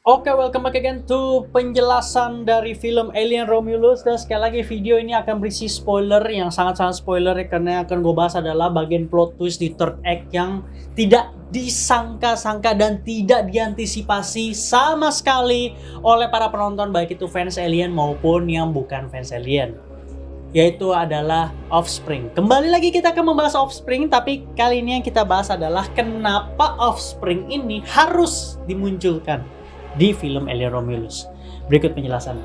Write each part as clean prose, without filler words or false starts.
Oke, welcome back again to penjelasan dari film Alien Romulus. Dan sekali lagi video ini akan berisi spoiler yang sangat-sangat spoiler ya, karena yang akan gue bahas adalah bagian plot twist di third act yang tidak disangka-sangka dan tidak diantisipasi sama sekali oleh para penonton, baik itu fans Alien maupun yang bukan fans Alien, yaitu adalah Offspring. Kembali lagi kita akan membahas Offspring, tapi kali ini yang kita bahas adalah kenapa Offspring ini harus dimunculkan di film Alien Romulus. Berikut penjelasan.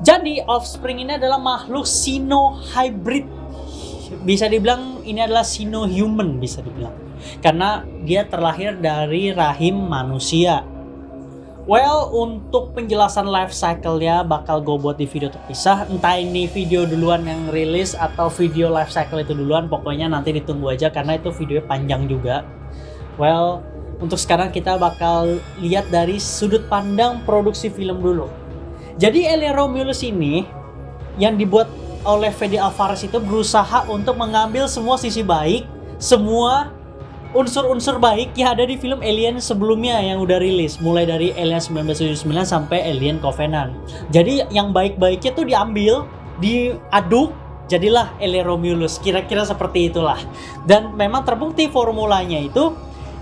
Jadi Offspring ini adalah makhluk sino-hybrid. Bisa dibilang ini adalah sino-human, bisa dibilang. Karena dia terlahir dari rahim manusia. Well, untuk penjelasan life cycle-nya bakal gue buat di video terpisah. Entah ini video duluan yang rilis atau video life cycle itu duluan, pokoknya nanti ditunggu aja karena itu videonya panjang juga. Well, untuk sekarang kita bakal lihat dari sudut pandang produksi film dulu. Jadi Alien Romulus ini yang dibuat oleh Fede Alvarez itu berusaha untuk mengambil semua sisi baik, semua unsur-unsur baik yang ada di film Alien sebelumnya yang udah rilis, mulai dari Alien 1979 sampai Alien Covenant. Jadi yang baik-baiknya tuh diambil, diaduk, jadilah Alien Romulus. Kira-kira seperti itulah. Dan memang terbukti formulanya itu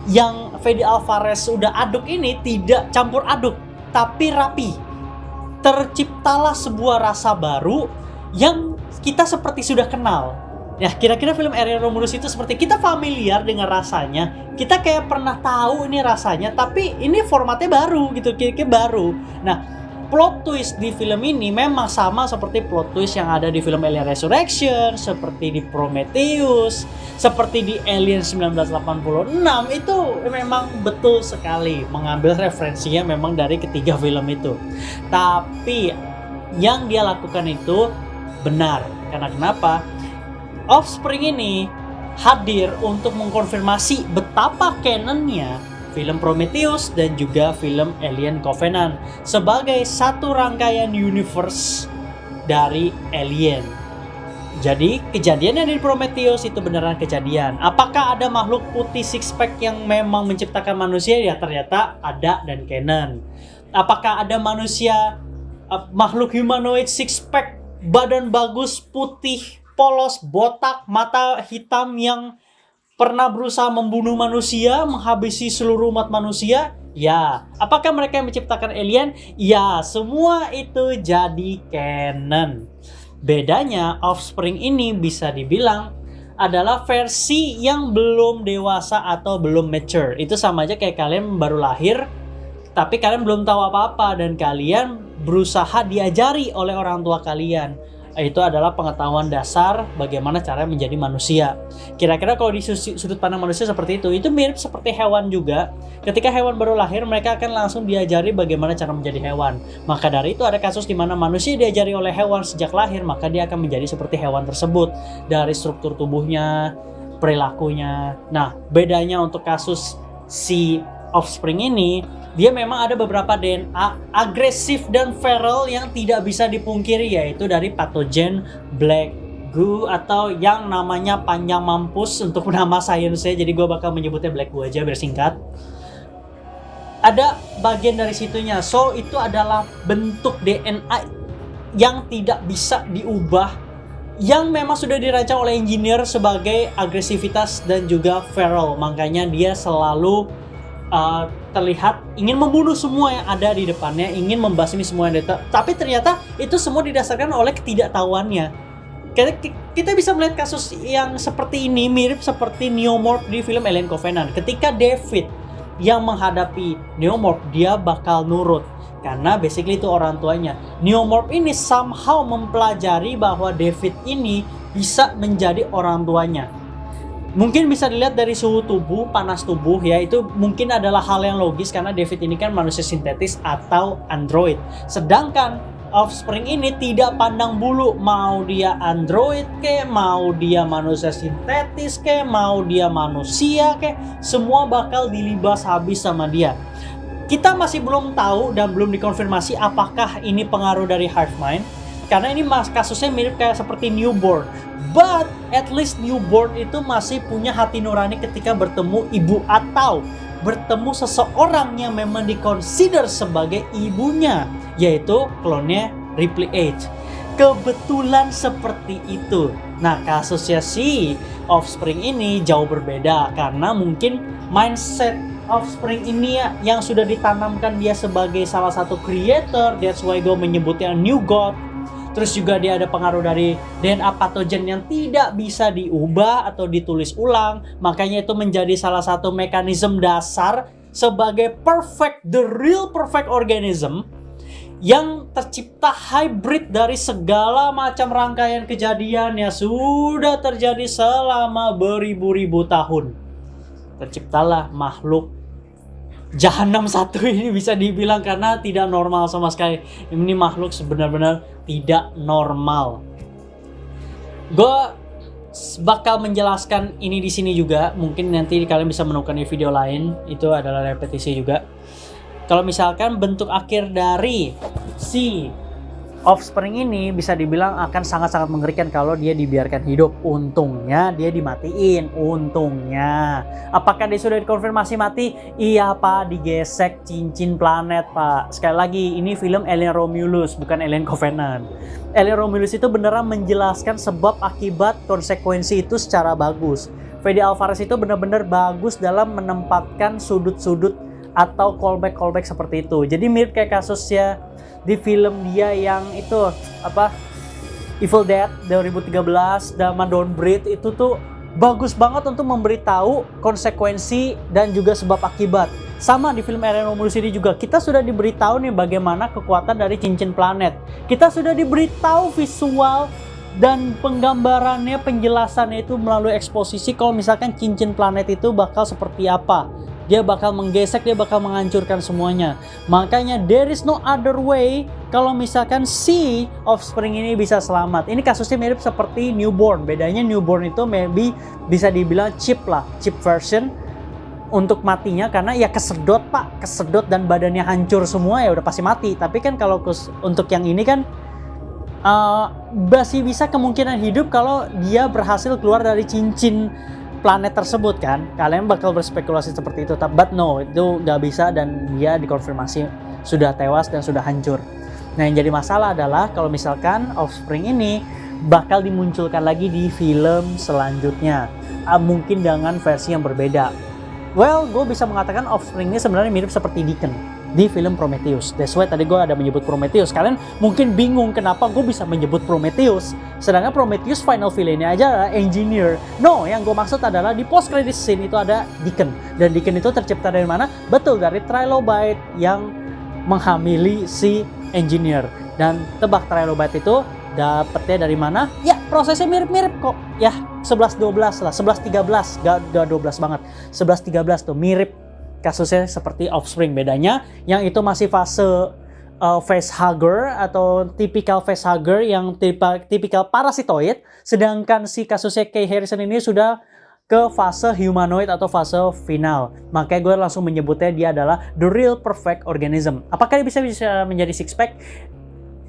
yang Fede Alvarez udah aduk ini tidak campur aduk, tapi rapi. Terciptalah sebuah rasa baru yang kita seperti sudah kenal. Ya, kira-kira film Alien Romulus itu seperti kita familiar dengan rasanya. Kita kayak pernah tahu ini rasanya, tapi ini formatnya baru gitu, kira-kira baru. Nah, plot twist di film ini memang sama seperti plot twist yang ada di film Alien Resurrection, seperti di Prometheus, seperti di Alien 1986. Itu memang betul sekali mengambil referensinya memang dari ketiga film itu. Tapi yang dia lakukan itu benar. Karena kenapa? Offspring ini hadir untuk mengkonfirmasi betapa canonnya film Prometheus dan juga film Alien Covenant sebagai satu rangkaian universe dari Alien. Jadi kejadian yang di Prometheus itu beneran kejadian. Apakah ada makhluk putih six pack yang memang menciptakan manusia? Ya ternyata ada dan canon. Apakah ada manusia makhluk humanoid six pack, badan bagus, putih, polos, botak, mata hitam yang pernah berusaha membunuh manusia, menghabisi seluruh umat manusia? Ya. Apakah mereka yang menciptakan alien? Ya, semua itu jadi canon. Bedanya Offspring ini bisa dibilang adalah versi yang belum dewasa atau belum mature. Itu sama aja kayak kalian baru lahir, tapi kalian belum tahu apa-apa dan kalian berusaha diajari oleh orang tua kalian. Itu adalah pengetahuan dasar bagaimana cara menjadi manusia. Kira-kira kalau di sudut pandang manusia seperti itu mirip seperti hewan juga. Ketika hewan baru lahir, mereka akan langsung diajari bagaimana cara menjadi hewan. Maka dari itu ada kasus di mana manusia diajari oleh hewan sejak lahir, maka dia akan menjadi seperti hewan tersebut. Dari struktur tubuhnya, perilakunya. Nah, bedanya untuk kasus si Offspring ini, dia memang ada beberapa DNA agresif dan feral yang tidak bisa dipungkiri, yaitu dari patogen Black Goo atau yang namanya panjang mampus untuk nama sainsnya, jadi gue bakal menyebutnya Black Goo aja biar singkat. Ada bagian dari situnya, so itu adalah bentuk DNA yang tidak bisa diubah, yang memang sudah dirancang oleh engineer sebagai agresivitas dan juga feral. Makanya dia selalu terlihat ingin membunuh semua yang ada di depannya, ingin membasmi semua yang ada. Tapi ternyata itu semua didasarkan oleh ketidaktahuannya. Kita bisa melihat kasus yang seperti ini mirip seperti Neomorph di film Alien Covenant. Ketika David yang menghadapi Neomorph, dia bakal nurut karena basically itu orang tuanya. Neomorph ini somehow mempelajari bahwa David ini bisa menjadi orang tuanya. Mungkin bisa dilihat dari suhu tubuh, panas tubuh, ya itu mungkin adalah hal yang logis karena David ini kan manusia sintetis atau android. Sedangkan Offspring ini tidak pandang bulu, mau dia android ke, mau dia manusia sintetis ke, mau dia manusia ke, semua bakal dilibas habis sama dia. Kita masih belum tahu dan belum dikonfirmasi apakah ini pengaruh dari hive mind, karena ini kasusnya mirip kayak seperti newborn. But at least newborn itu masih punya hati nurani ketika bertemu ibu atau bertemu seseorang yang memang dikonsider sebagai ibunya, yaitu klonnya Ripley H. Kebetulan seperti itu. Nah, kasusnya si Offspring ini jauh berbeda karena mungkin mindset Offspring ini ya, yang sudah ditanamkan dia sebagai salah satu creator, that's why gue menyebutnya new god. Terus juga dia ada pengaruh dari DNA patogen yang tidak bisa diubah atau ditulis ulang, makanya itu menjadi salah satu mekanisme dasar sebagai the real perfect organism yang tercipta hybrid dari segala macam rangkaian kejadian yang sudah terjadi selama beribu-ribu tahun. Terciptalah makhluk Jahanam satu ini, bisa dibilang, karena tidak normal sama sekali. Ini makhluk sebenar-benar tidak normal. Gue bakal menjelaskan ini di sini juga. Mungkin nanti kalian bisa menemukan di video lain. Itu adalah repetisi juga. Kalau misalkan bentuk akhir dari si Offspring ini bisa dibilang akan sangat-sangat mengerikan kalau dia dibiarkan hidup. Untungnya dia dimatiin, untungnya. Apakah dia sudah dikonfirmasi mati? Iya Pak, digesek cincin planet Pak. Sekali lagi, ini film Alien Romulus, bukan Alien Covenant. Alien Romulus itu beneran menjelaskan sebab akibat konsekuensi itu secara bagus. Fede Alvarez itu benar-benar bagus dalam menempatkan sudut-sudut atau callback seperti itu. Jadi mirip kayak kasusnya di film dia yang itu apa, Evil Dead 2013, Dama Don't Breathe, itu tuh bagus banget untuk memberitahu konsekuensi dan juga sebab akibat. Sama di film Alien Romulus ini juga, kita sudah diberitahu nih bagaimana kekuatan dari cincin planet. Kita sudah diberitahu visual dan penggambarannya, penjelasannya itu melalui eksposisi kalau misalkan cincin planet itu bakal seperti apa. Dia bakal menggesek, dia bakal menghancurkan semuanya. Makanya there is no other way kalau misalkan si Offspring ini bisa selamat. Ini kasusnya mirip seperti newborn. Bedanya newborn itu maybe bisa dibilang cheap version untuk matinya, karena ya kesedot Pak, kesedot dan badannya hancur semua, ya udah pasti mati. Tapi kan kalau untuk yang ini kan masih bisa kemungkinan hidup kalau dia berhasil keluar dari cincin planet tersebut kan. Kalian bakal berspekulasi seperti itu, but no, itu nggak bisa dan dia dikonfirmasi sudah tewas dan sudah hancur. Nah, yang jadi masalah adalah kalau misalkan Offspring ini bakal dimunculkan lagi di film selanjutnya, mungkin dengan versi yang berbeda. Well, gue bisa mengatakan Offspring ini sebenarnya mirip seperti Deacon di film Prometheus. That's why tadi gue ada menyebut Prometheus. Kalian mungkin bingung kenapa gue bisa menyebut Prometheus, sedangkan Prometheus final villain-nya aja adalah engineer. No, yang gue maksud adalah di post credit scene itu ada Deacon. Dan Deacon itu tercipta dari mana? Betul, dari trilobite yang menghamili si engineer. Dan tebak trilobite itu dapetnya dari mana? Ya, prosesnya mirip-mirip kok. Ya, 11-12 lah, 11-13, gak 12 banget. 11-13 tuh mirip kasusnya seperti Offspring. Bedanya yang itu masih fase facehugger atau typical facehugger yang tipikal parasitoid, sedangkan si kasusnya Kay Harrison ini sudah ke fase humanoid atau fase final. Makanya gue langsung menyebutnya dia adalah the real perfect organism. Apakah dia bisa menjadi six pack?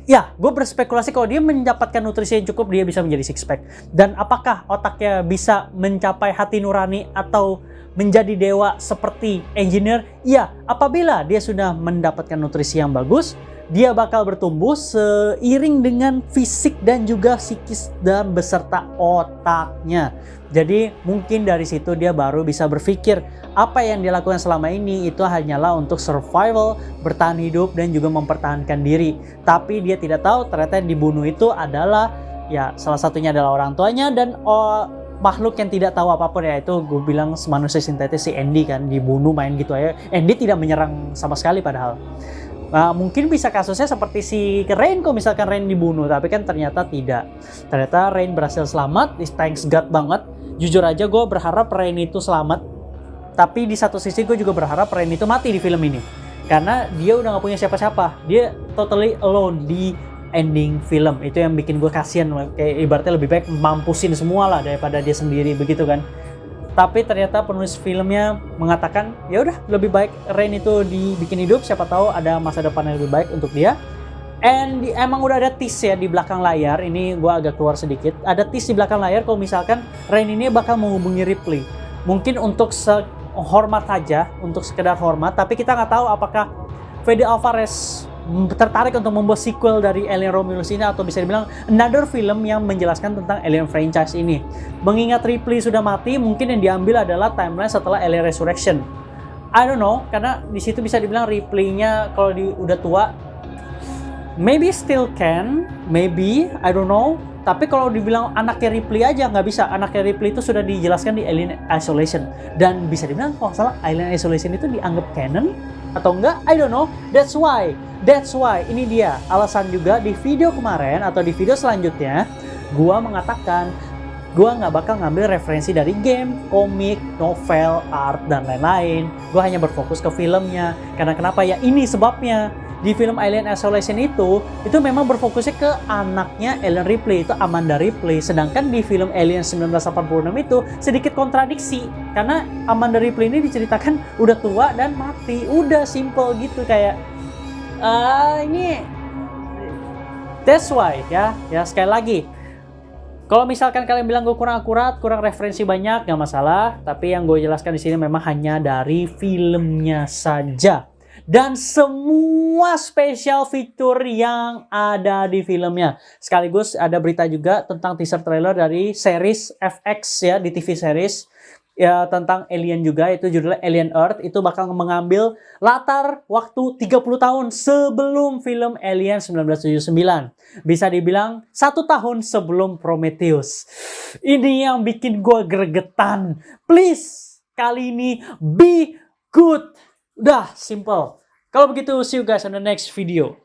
Ya, gue berspekulasi kalau dia mendapatkan nutrisi yang cukup, dia bisa menjadi six pack. Dan apakah otaknya bisa mencapai hati nurani atau menjadi dewa seperti engineer? Ya, apabila dia sudah mendapatkan nutrisi yang bagus, dia bakal bertumbuh seiring dengan fisik dan juga psikis dan beserta otaknya. Jadi mungkin dari situ dia baru bisa berpikir apa yang dia lakukan selama ini itu hanyalah untuk survival, bertahan hidup dan juga mempertahankan diri. Tapi dia tidak tahu ternyata yang dibunuh itu adalah, ya salah satunya adalah orang tuanya dan makhluk yang tidak tahu apapun, yaitu gue bilang manusia sintetis si Andy kan, dibunuh main gitu aja. Andy tidak menyerang sama sekali padahal. Mungkin bisa kasusnya seperti si Rain, kok misalkan Rain dibunuh, tapi kan ternyata tidak. Ternyata Rain berhasil selamat, thanks God banget. Jujur aja gue berharap Rain itu selamat, tapi di satu sisi gue juga berharap Rain itu mati di film ini, karena dia udah gak punya siapa-siapa. Dia totally alone di ending film. Itu yang bikin gue kasihan, kayak ibaratnya lebih baik mampusin semua lah daripada dia sendiri begitu kan. Tapi ternyata penulis filmnya mengatakan, ya udah lebih baik Rain itu dibikin hidup, siapa tahu ada masa depan yang lebih baik untuk dia. And emang udah ada tease ya di belakang layar. Ini gua agak keluar sedikit. Ada tease di belakang layar kalau misalkan Rain ini bakal menghubungi Ripley. Mungkin untuk hormat saja, untuk sekedar hormat. Tapi kita nggak tahu apakah Fede Alvarez tertarik untuk membuat sequel dari Alien Romulus ini, atau bisa dibilang another film yang menjelaskan tentang Alien franchise ini. Mengingat Ripley sudah mati, mungkin yang diambil adalah timeline setelah Alien Resurrection. I don't know, karena di situ bisa dibilang Ripley-nya kalau udah tua, maybe still can, maybe, I don't know. Tapi kalau dibilang anaknya Ripley aja nggak bisa. Anaknya Ripley itu sudah dijelaskan di Alien Isolation. Dan bisa dibilang kalau salah Alien Isolation itu dianggap canon atau enggak, I don't know. That's why, ini dia alasan juga di video kemarin atau di video selanjutnya gua mengatakan gua nggak bakal ngambil referensi dari game, komik, novel, art, dan lain-lain. Gua hanya berfokus ke filmnya. Karena kenapa ya? Ini sebabnya. Di film Alien Isolation itu memang berfokusnya ke anaknya Ellen Ripley, itu Amanda Ripley. Sedangkan di film Alien 1986 itu sedikit kontradiksi. Karena Amanda Ripley ini diceritakan udah tua dan mati. Udah simple gitu kayak ini. That's why ya sekali lagi. Kalau misalkan kalian bilang gue kurang akurat, kurang referensi banyak, nggak masalah. Tapi yang gue jelaskan di sini memang hanya dari filmnya saja. Dan semua special feature yang ada di filmnya. Sekaligus ada berita juga tentang teaser trailer dari series FX ya, di TV series ya, tentang Alien juga, itu judulnya Alien Earth. Itu bakal mengambil latar waktu 30 tahun sebelum film Alien 1979. Bisa dibilang 1 tahun sebelum Prometheus. Ini yang bikin gue gregetan. Please, kali ini be good. Udah, simple. Kalau begitu, see you guys on the next video.